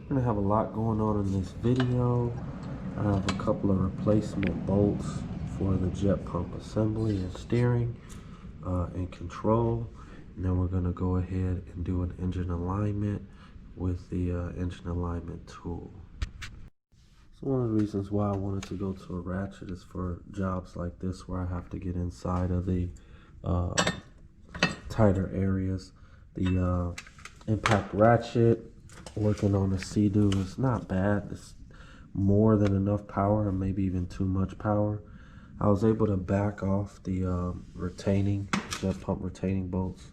We're gonna have a lot going on in this video. I have a couple of replacement bolts for the jet pump assembly and steering and control. And then we're gonna go ahead and do an engine alignment with the engine alignment tool. So one of the reasons why I wanted to go to a ratchet is for jobs like this where I have to get inside of the tighter areas. The impact ratchet working on the Sea-Doo is not bad. It's more than enough power, and maybe even too much power. I was able to back off the jet pump retaining bolts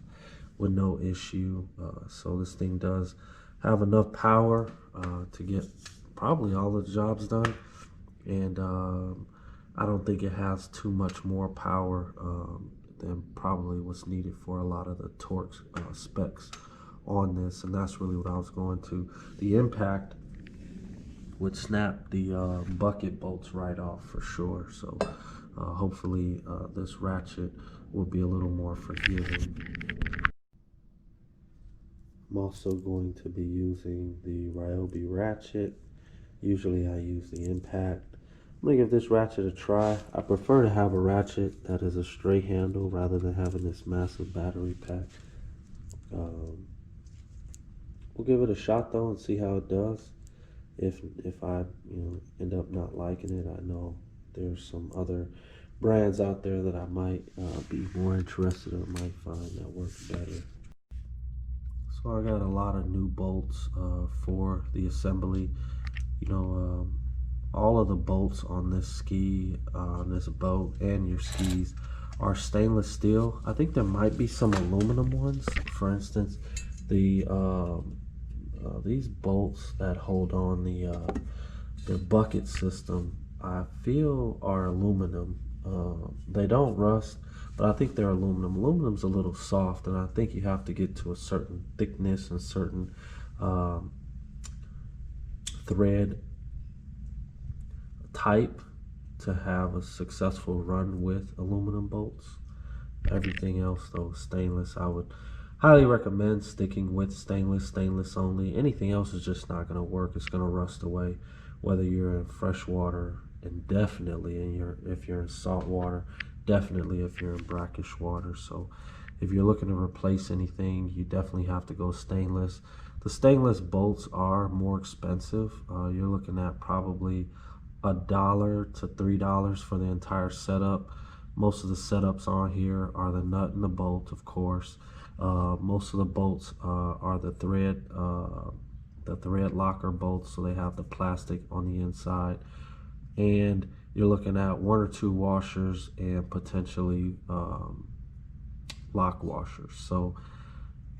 with no issue. So this thing does have enough power to get probably all the jobs done, and I don't think it has too much more power than probably what's needed for a lot of the torque specs on this, and that's really what I was going to. The impact would snap the bucket bolts right off for sure, so hopefully this ratchet will be a little more forgiving. I'm also going to be using the Ryobi ratchet. Usually I use the impact. I'm going to give this ratchet a try. I prefer to have a ratchet that is a straight handle rather than having this massive battery pack. We'll give it a shot though and see how it does. If I end up not liking it, I know there's some other brands out there that I might be more interested or might find that work better. So I got a lot of new bolts for the assembly. All of the bolts on this ski, on this boat and your skis are stainless steel. I think there might be some aluminum ones. For instance, these bolts that hold on the bucket system, I feel are aluminum. They don't rust, but I think they're aluminum. Aluminum's a little soft, and I think you have to get to a certain thickness and certain thread type to have a successful run with aluminum bolts. Everything else though, stainless. I would highly recommend sticking with stainless only. Anything else is just not going to work. It's going to rust away, whether you're in fresh water, and definitely if you're in salt water, definitely if you're in brackish water. So if you're looking to replace anything, you definitely have to go stainless. The stainless bolts are more expensive. You're looking at probably $1 to $3 for the entire setup. Most of the setups on here are the nut and the bolt, of course. Most of the bolts are the thread locker bolts, so they have the plastic on the inside. And you're looking at 1 or 2 washers and potentially lock washers. So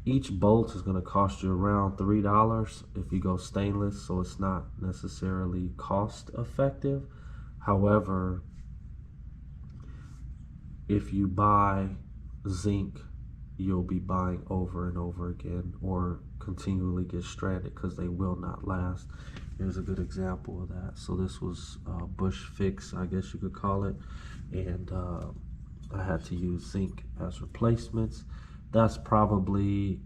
each bolt is going to cost you around $3 if you go stainless, so it's not necessarily cost effective. However, if you buy zinc, you'll be buying over and over again or continually get stranded because they will not last. Here's a good example of that. So this was Bush Fix, I guess you could call it, and I had to use zinc as replacements. That's probably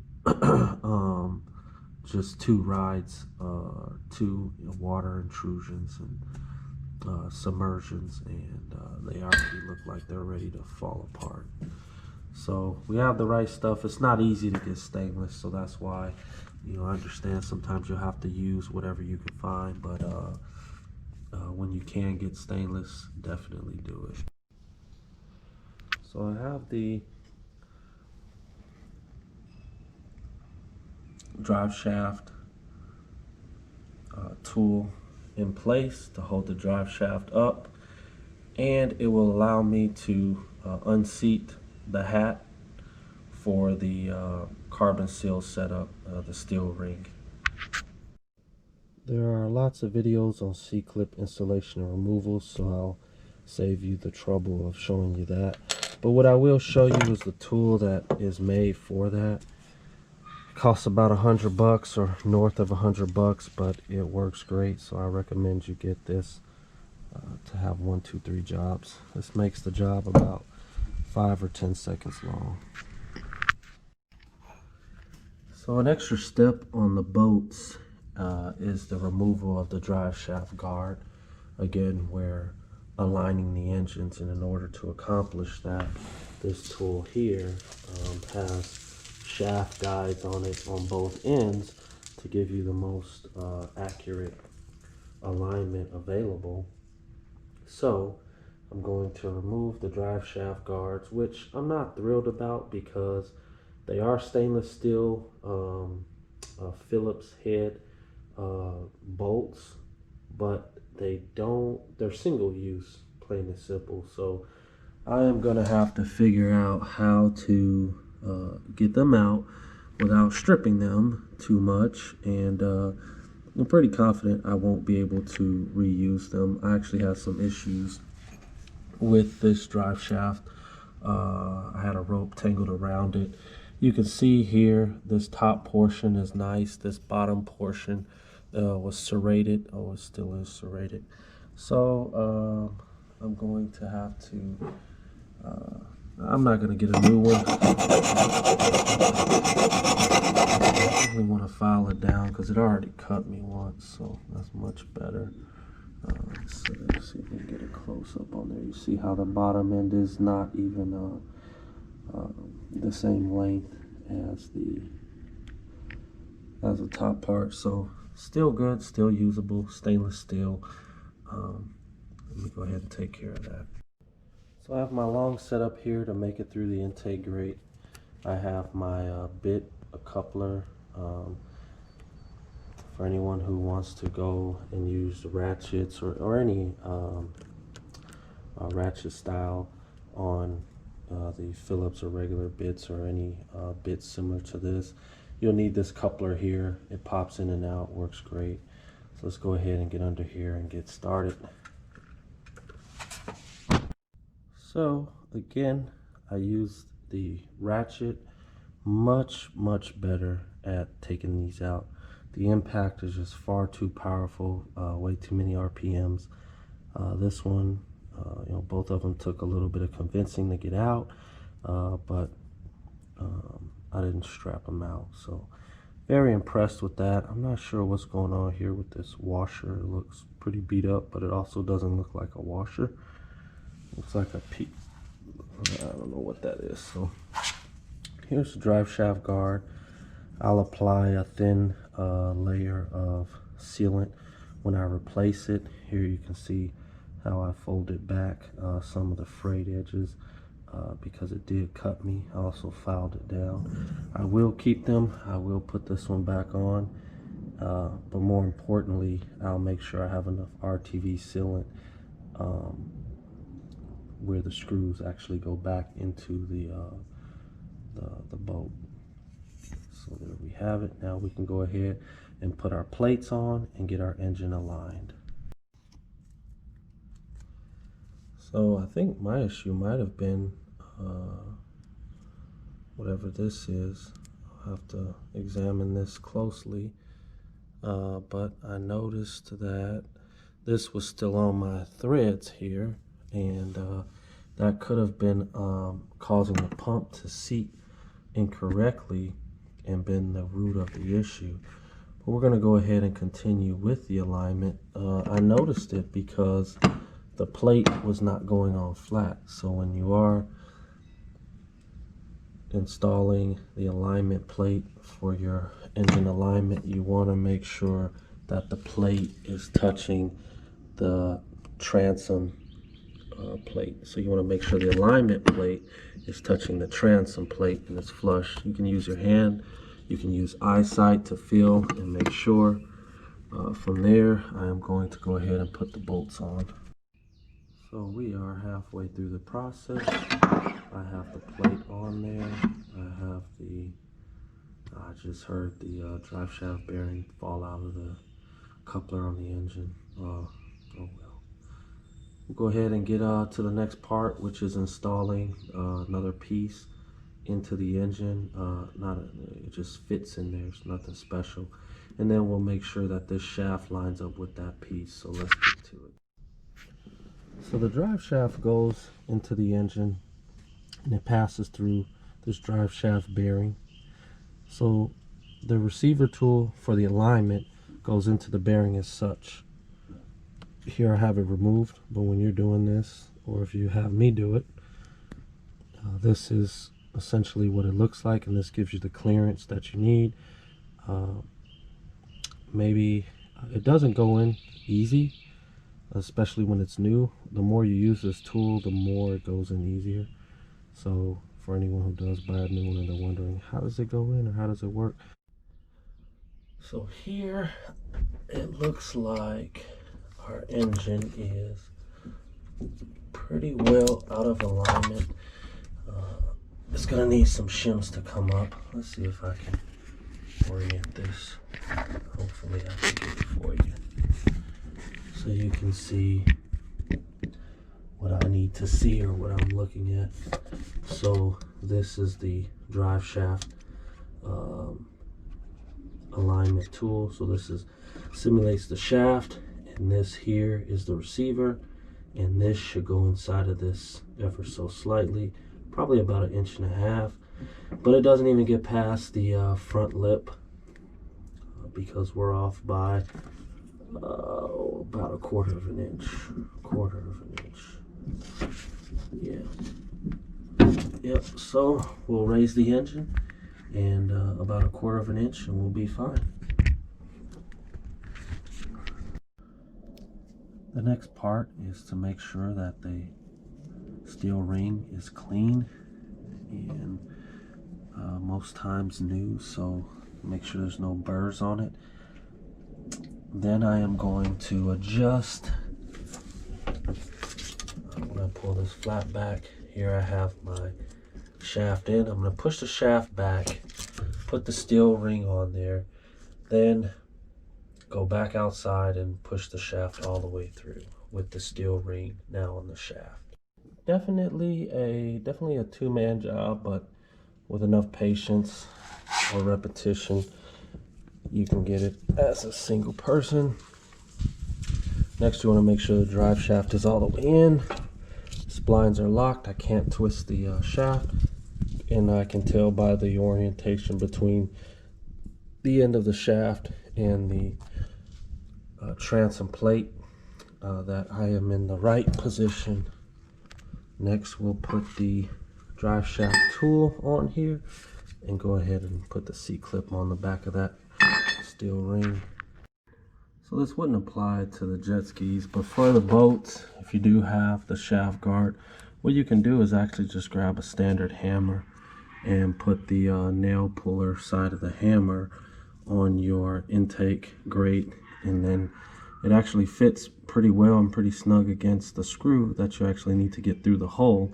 just 2 rides, 2 water intrusions and submersions, and they already look like they're ready to fall apart. So we have the right stuff. It's not easy to get stainless, so that's why I understand sometimes you'll have to use whatever you can find, but when you can get stainless, definitely do it. So I have the drive shaft tool in place to hold the drive shaft up, and it will allow me to unseat the hat for the carbon seal setup, the steel ring. There are lots of videos on C-clip installation and removal, so I'll save you the trouble of showing you that. But what I will show you is the tool that is made for that. It costs about $100 or north of $100, but it works great, so I recommend you get this to have 1, 2, 3 jobs. This makes the job about 5 or 10 seconds long. So an extra step on the boats is the removal of the drive shaft guard. Again, we're aligning the engines, and in order to accomplish that, this tool here has shaft guides on it on both ends to give you the most accurate alignment available. So I'm going to remove the drive shaft guards, which I'm not thrilled about because they are stainless steel Phillips head bolts, but they're single use, plain and simple. So I am gonna have to figure out how to get them out without stripping them too much, and I'm pretty confident I won't be able to reuse them. I actually have some issues with this drive shaft. I had a rope tangled around it. You can see here, this top portion is nice. This bottom portion was serrated. Oh, it still is serrated. So I'm going to have to, I'm not going to get a new one. I really want to file it down because it already cut me once, so that's much better. So let's see if we can get a close up on there. You see how the bottom end is not even the same length as the top part. So still good, still usable, stainless steel. Let me go ahead and take care of that. So I have my long setup here to make it through the intake grate. I have my bit, a coupler. For anyone who wants to go and use ratchets or any ratchet style on the Phillips or regular bits or any bits similar to this, you'll need this coupler here. It pops in and out, works great. So let's go ahead and get under here and get started. So again, I used the ratchet, much better at taking these out. The impact is just far too powerful, way too many RPMs. This one, you know, both of them took a little bit of convincing to get out, but I didn't strap them out. So very impressed with that. I'm not sure what's going on here with this washer. It looks pretty beat up, but it also doesn't look like a washer. Looks like a peak. I don't know what that is. So here's the drive shaft guard. I'll apply a thin layer of sealant when I replace it. Here you can see how I folded back some of the frayed edges because it did cut me. I also filed it down. I will keep them. I will put this one back on, but more importantly, I'll make sure I have enough RTV sealant where the screws actually go back into the bolt. So there we have it. Now we can go ahead and put our plates on and get our engine aligned. So I think my issue might have been whatever this is. I'll have to examine this closely. But I noticed that this was still on my threads here, and that could have been causing the pump to seat incorrectly and been the root of the issue. But we're going to go ahead and continue with the alignment. I noticed it because the plate was not going on flat. So when you are installing the alignment plate for your engine alignment, you want to make sure that the plate is touching the transom plate. So you want to make sure the alignment plate is touching the transom plate and it's flush. You can use your hand, you can use eyesight to feel and make sure. From there, I am going to go ahead and put the bolts on. So we are halfway through the process. I have the plate on there. I just heard the drive shaft bearing fall out of the coupler on the engine. Oh well. We'll go ahead and get to the next part, which is installing another piece into the engine. It just fits in there. It's nothing special. And then we'll make sure that this shaft lines up with that piece. So let's get to it. So the drive shaft goes into the engine and it passes through this drive shaft bearing. So the receiver tool for the alignment goes into the bearing as such. Here I have it removed, but when you're doing this, or if you have me do it, this is essentially what it looks like, and this gives you the clearance that you need. Maybe it doesn't go in easy, especially when it's new. The more you use this tool, the more it goes in easier. So for anyone who does buy a new one and they're wondering, how does it go in or how does it work? So here it looks like our engine is pretty well out of alignment. It's gonna need some shims to come up. Let's see if I can orient this. Hopefully I can get it for you, so you can see what I need to see or what I'm looking at. So this is the drive shaft alignment tool. So this simulates the shaft, and this here is the receiver, and this should go inside of this ever so slightly, probably about 1.5 inches, but it doesn't even get past the front lip because we're off by about 1/4 inch. Yep, so we'll raise the engine and about 1/4 inch and we'll be fine. The next part is to make sure that the steel ring is clean and most times new, so make sure there's no burrs on it. Then I am going to adjust. I'm going to pull this flat back. Here I have my shaft in. I'm going to push the shaft back, put the steel ring on there, then go back outside and push the shaft all the way through with the steel ring now on the shaft. Definitely a two-man job, but with enough patience or repetition, you can get it as a single person. Next, you want to make sure the drive shaft is all the way in. Splines are locked. I can't twist the shaft, and I can tell by the orientation between the end of the shaft and the transom plate that I am in the right position. Next, we'll put the drive shaft tool on here and go ahead and put the C-clip on the back of that steel ring. So this wouldn't apply to the jet skis, but for the boats, if you do have the shaft guard, what you can do is actually just grab a standard hammer and put the nail puller side of the hammer on your intake grate, and then it actually fits pretty well and pretty snug against the screw that you actually need to get through the hole.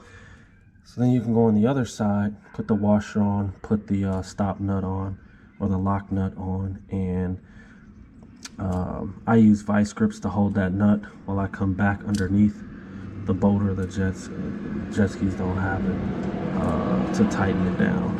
So then you can go on the other side, put the washer on, put the stop nut on or the lock nut on, and I use vice grips to hold that nut while I come back underneath the boat or the jet skis don't have it to tighten it down.